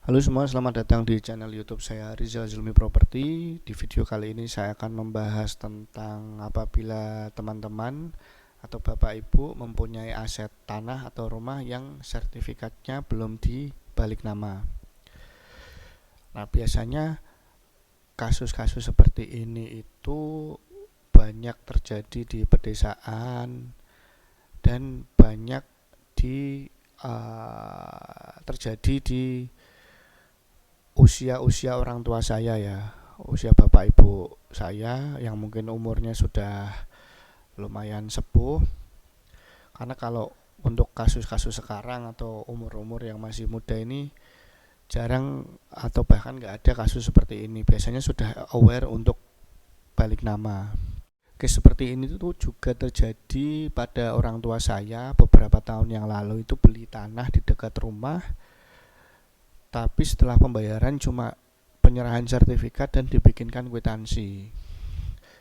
Halo semua, selamat datang di channel YouTube saya Rizal Zulmi Property. Di video kali ini saya akan membahas tentang apabila teman-teman atau Bapak Ibu mempunyai aset tanah atau rumah yang sertifikatnya belum dibalik nama. Nah, biasanya kasus-kasus seperti ini itu banyak terjadi di pedesaan dan banyak terjadi di usia orang tua saya ya, usia bapak ibu saya yang mungkin umurnya sudah lumayan sepuh. Karena kalau untuk kasus-kasus sekarang atau umur-umur yang masih muda ini jarang atau bahkan nggak ada kasus seperti ini. Biasanya sudah aware untuk balik nama. Case seperti ini tuh juga terjadi pada orang tua saya beberapa tahun yang lalu. Itu beli tanah di dekat rumah, tapi setelah pembayaran cuma penyerahan sertifikat dan dibikinkan kwitansi.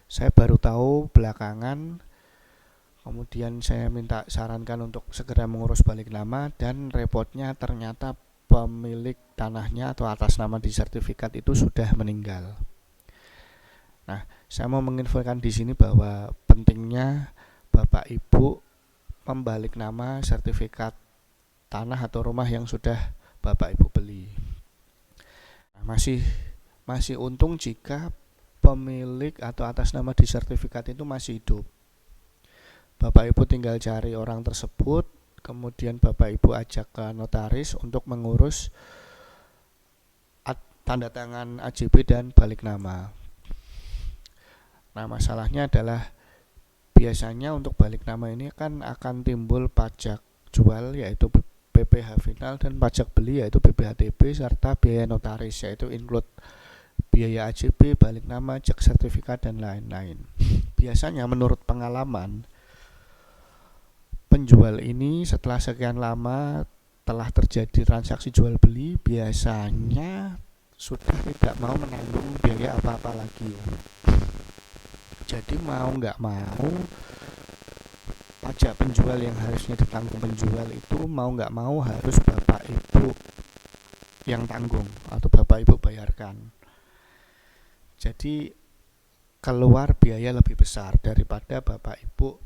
Saya baru tahu belakangan, kemudian saya minta sarankan untuk segera mengurus balik nama, dan repotnya ternyata pemilik tanahnya atau atas nama di sertifikat itu sudah meninggal. Nah, saya mau menginfokan di sini bahwa pentingnya Bapak Ibu membalik nama sertifikat tanah atau rumah yang sudah Bapak Ibu beli. Nah, masih untung jika pemilik atau atas nama di sertifikat itu masih hidup. Bapak Ibu tinggal cari orang tersebut, kemudian Bapak Ibu ajak ke notaris untuk mengurus tanda tangan AJB dan balik nama. Nah, masalahnya adalah biasanya untuk balik nama ini kan akan timbul pajak jual yaitu PPh final dan pajak beli yaitu PPhtB serta biaya notaris yaitu include biaya AJB, balik nama, cek sertifikat dan lain-lain. Biasanya menurut pengalaman, penjual ini setelah sekian lama telah terjadi transaksi jual beli biasanya sudah tidak mau menanggung biaya apa-apa lagi. Jadi mau nggak mau pajak penjual yang harusnya ditanggung penjual itu mau nggak mau harus Bapak Ibu yang tanggung atau Bapak Ibu bayarkan. Jadi keluar biaya lebih besar daripada Bapak Ibu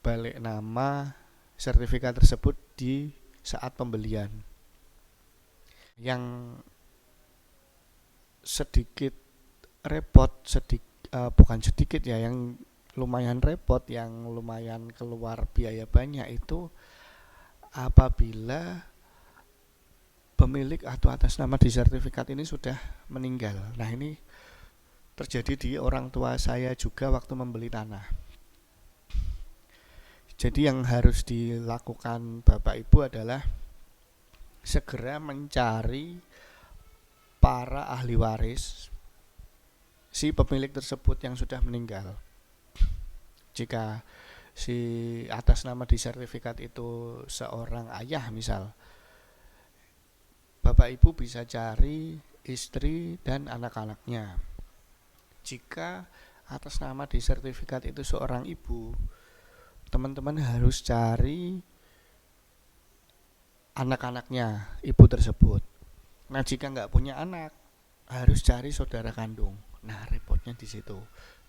balik nama sertifikat tersebut di saat pembelian. Yang sedikit repot, bukan sedikit ya, yang lumayan repot, yang lumayan keluar biaya banyak itu apabila pemilik atau atas nama di sertifikat ini sudah meninggal. Nah, ini terjadi di orang tua saya juga waktu membeli tanah. Jadi yang harus dilakukan Bapak Ibu adalah segera mencari para ahli waris si pemilik tersebut yang sudah meninggal. Jika si atas nama di sertifikat itu seorang ayah misal, Bapak Ibu bisa cari istri dan anak-anaknya. Jika atas nama di sertifikat itu seorang ibu, teman-teman harus cari anak-anaknya ibu tersebut. Nah, jika nggak punya anak, harus cari saudara kandung. Nah, repotnya di situ.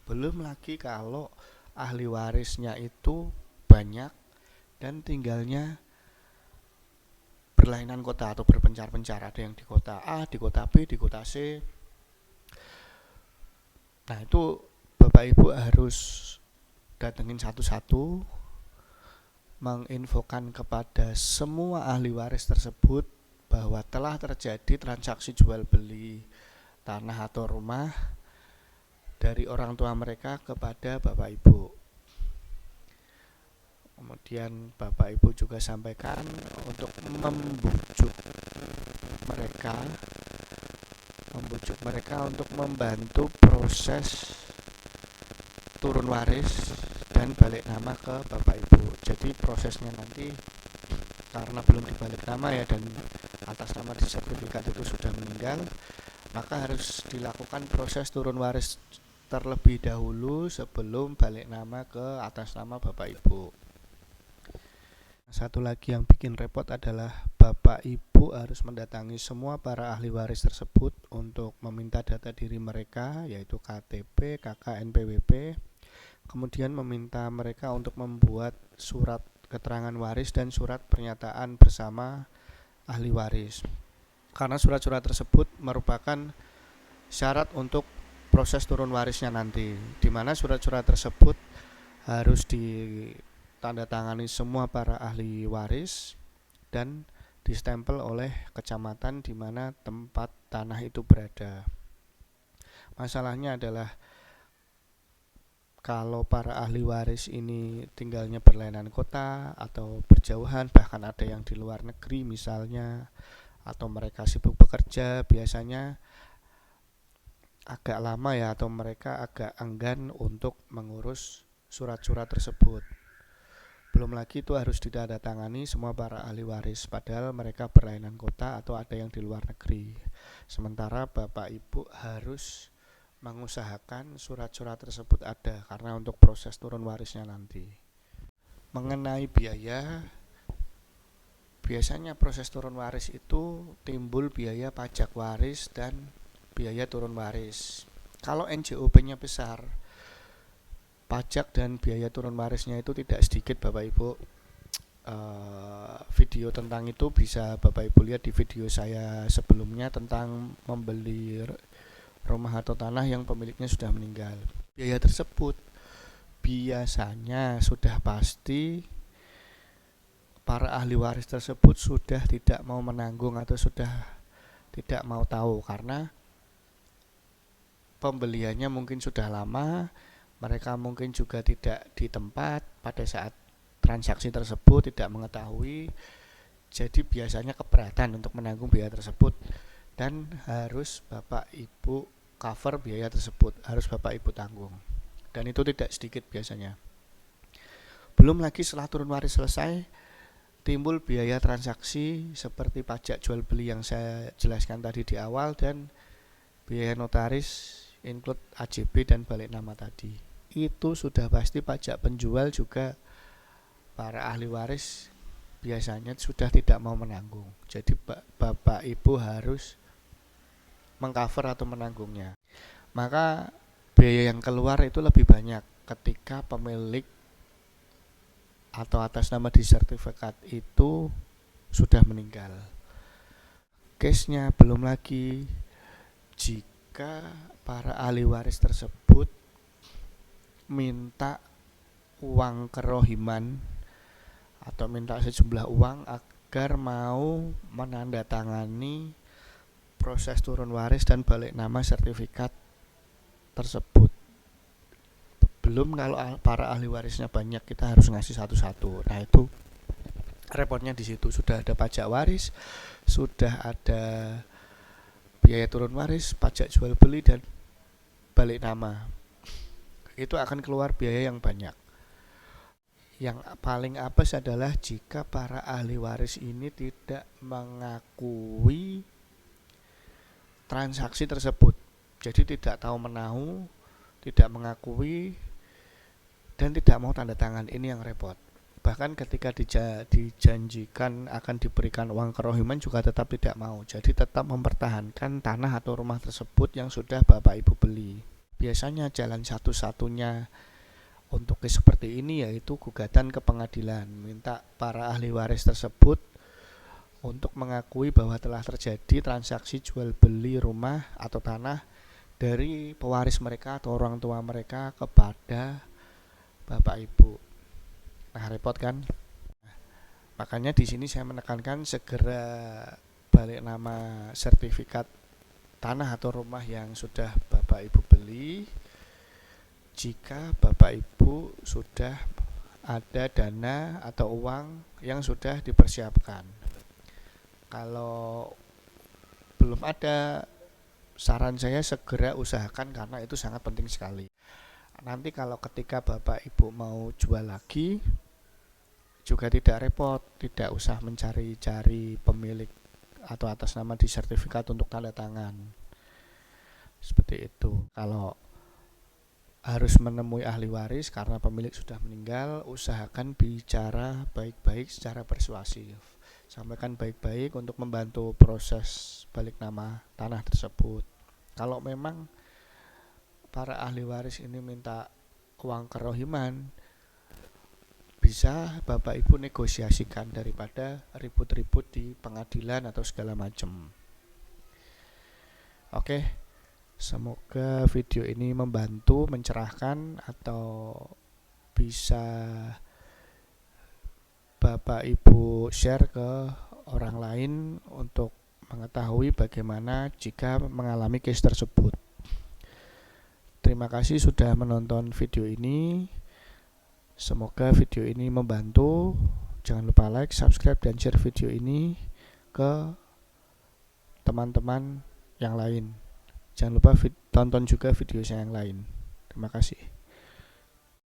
Belum lagi kalau ahli warisnya itu banyak dan tinggalnya berlainan kota atau berpencar-pencar. Ada yang di kota A, di kota B, di kota C. Nah, itu Bapak Ibu harus datengin satu-satu, menginfokan kepada semua ahli waris tersebut bahwa telah terjadi transaksi jual beli tanah atau rumah dari orang tua mereka kepada Bapak Ibu. Kemudian Bapak Ibu juga sampaikan untuk membujuk mereka untuk membantu proses turun waris dan balik nama ke Bapak Ibu. Jadi prosesnya nanti karena belum dibalik nama ya, dan atas nama di sertifikat itu sudah meninggal, maka harus dilakukan proses turun waris terlebih dahulu sebelum balik nama ke atas nama Bapak Ibu. Satu lagi yang bikin repot adalah Bapak Ibu harus mendatangi semua para ahli waris tersebut untuk meminta data diri mereka, yaitu KTP, KK, NPWP. Kemudian meminta mereka untuk membuat surat keterangan waris dan surat pernyataan bersama ahli waris. Karena surat-surat tersebut merupakan syarat untuk proses turun warisnya nanti, di mana surat-surat tersebut harus ditandatangani semua para ahli waris dan distempel oleh kecamatan di mana tempat tanah itu berada. Masalahnya adalah kalau para ahli waris ini tinggalnya berlainan kota atau berjauhan, bahkan ada yang di luar negeri misalnya, atau mereka sibuk bekerja, biasanya agak lama ya, atau mereka agak enggan untuk mengurus surat-surat tersebut. Belum lagi itu harus ditandatangani semua para ahli waris, padahal mereka berlainan kota atau ada yang di luar negeri. Sementara Bapak Ibu harus mengusahakan surat-surat tersebut ada, karena untuk proses turun warisnya nanti. Mengenai biaya, biasanya proses turun waris itu timbul biaya pajak waris dan biaya turun waris. Kalau NJOP-nya besar, pajak dan biaya turun warisnya itu tidak sedikit Bapak Ibu. Video tentang itu bisa Bapak Ibu lihat di video saya sebelumnya tentang membeli rumah atau tanah yang pemiliknya sudah meninggal. Biaya tersebut biasanya sudah pasti para ahli waris tersebut sudah tidak mau menanggung atau sudah tidak mau tahu, karena pembeliannya mungkin sudah lama, mereka mungkin juga tidak di tempat pada saat transaksi tersebut, tidak mengetahui, jadi biasanya keberatan untuk menanggung biaya tersebut dan harus Bapak Ibu cover biaya tersebut, harus Bapak Ibu tanggung, dan itu tidak sedikit biasanya. Belum lagi setelah turun waris selesai, timbul biaya transaksi seperti pajak jual beli yang saya jelaskan tadi di awal, dan biaya notaris include AJB dan balik nama tadi. Itu sudah pasti pajak penjual juga para ahli waris biasanya sudah tidak mau menanggung. Jadi Bapak Ibu harus mengcover atau menanggungnya. Maka biaya yang keluar itu lebih banyak ketika pemilik atau atas nama di sertifikat itu sudah meninggal. Case-nya belum lagi jika para ahli waris tersebut minta uang kerohiman atau minta sejumlah uang agar mau menandatangani proses turun waris dan balik nama sertifikat tersebut. Belum kalau para ahli warisnya banyak, kita harus ngasih satu-satu. Nah, itu repotnya di situ. Sudah ada pajak waris, sudah ada biaya turun waris, pajak jual beli dan balik nama. Itu akan keluar biaya yang banyak. Yang paling apes adalah jika para ahli waris ini tidak mengakui transaksi tersebut. Jadi tidak tahu menahu, tidak mengakui, dan tidak mau tanda tangan. Ini yang repot. Bahkan ketika dijanjikan akan diberikan uang kerohiman juga tetap tidak mau. Jadi tetap mempertahankan tanah atau rumah tersebut yang sudah Bapak Ibu beli. Biasanya jalan satu-satunya untuk seperti ini yaitu gugatan ke pengadilan, minta para ahli waris tersebut untuk mengakui bahwa telah terjadi transaksi jual beli rumah atau tanah dari pewaris mereka atau orang tua mereka kepada Bapak Ibu. Nah, repot kan? Makanya di sini saya menekankan segera balik nama sertifikat tanah atau rumah yang sudah Bapak Ibu beli jika Bapak Ibu sudah ada dana atau uang yang sudah dipersiapkan. Kalau belum ada, saran saya segera usahakan karena itu sangat penting sekali. Nanti kalau ketika Bapak Ibu mau jual lagi juga tidak repot, tidak usah mencari-cari pemilik atau atas nama di sertifikat untuk tanda tangan. Seperti itu. Kalau harus menemui ahli waris karena pemilik sudah meninggal, usahakan bicara baik-baik secara persuasif. sampaikan baik-baik untuk membantu proses balik nama tanah tersebut. Kalau memang para ahli waris ini minta uang kerohiman, bisa Bapak Ibu negosiasikan daripada ribut-ribut di pengadilan atau segala macam. Oke, semoga video ini membantu, mencerahkan, atau bisa Bapak Ibu share ke orang lain untuk mengetahui bagaimana jika mengalami case tersebut. Terima kasih sudah menonton video ini. Semoga video ini membantu. Jangan lupa like, subscribe, dan share video ini ke teman-teman yang lain. Jangan lupa tonton juga video saya yang lain. Terima kasih.